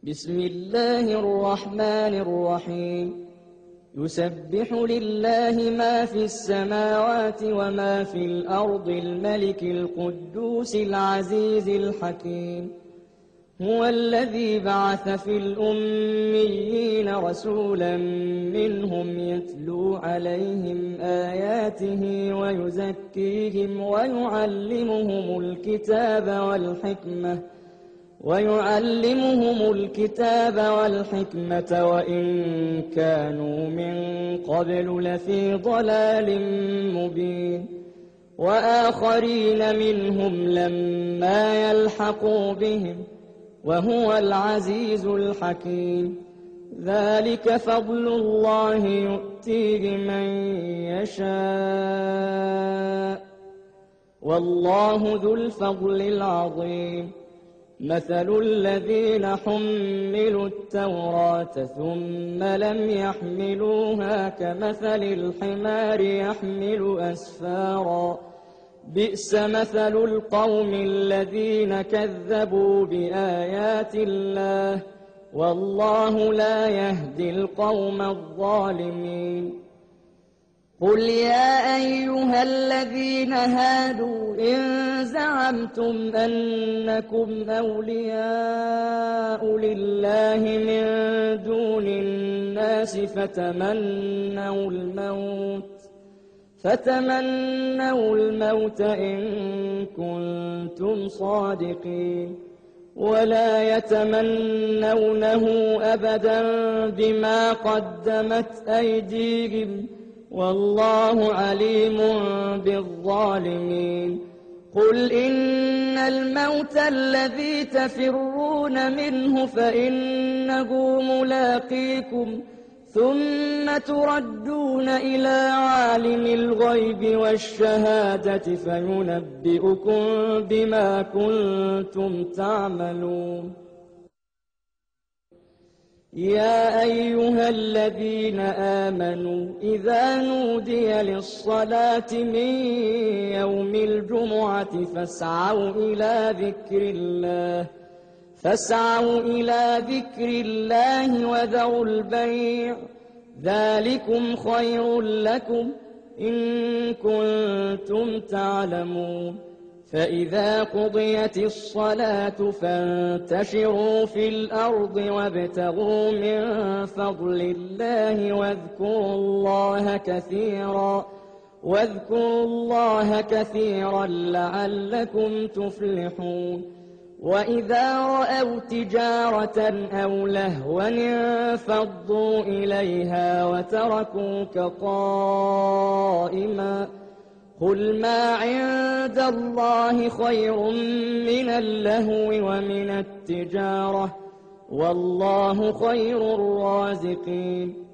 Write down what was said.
بسم الله الرحمن الرحيم يسبح لله ما في السماوات وما في الأرض الملك القدوس العزيز الحكيم هو الذي بعث في الأميين رسولا منهم يتلو عليهم آياته ويزكيهم ويعلمهم الكتاب والحكمة وإن كانوا من قبل لفي ضلال مبين وآخرين منهم لما يلحقوا بهم وهو العزيز الحكيم ذلك فضل الله يؤتيه من يشاء والله ذو الفضل العظيم مثل الذين حملوا التوراة ثم لم يحملوها كمثل الحمار يحمل أسفارا بئس مثل القوم الذين كذبوا بآيات الله والله لا يهدي القوم الظالمين قل يا أيها الذين هادوا إن زعمتم أنكم أولياء لله من دون الناس فتمنوا الموت إن كنتم صادقين ولا يتمنونه أبدا بما قدمت أيديهم والله عليم بالظالمين قل إن الموت الذي تفرون منه فإنه ملاقيكم ثم تردون إلى عالم الغيب والشهادة فينبئكم بما كنتم تعملون يا أيها الذين آمنوا إذا نودي للصلاة من يوم الجمعة فاسعوا إلى ذكر الله وذروا البيع ذلكم خير لكم إن كنتم تعلمون فإذا قضيت الصلاة فانتشروا في الأرض وابتغوا من فضل الله واذكروا الله كثيرا لعلكم تفلحون وإذا رأوا تجارة أو لهوا انفضوا إليها وتركوك قائما قل ما عند الله خير من اللهو ومن التجارة والله خير الرازقين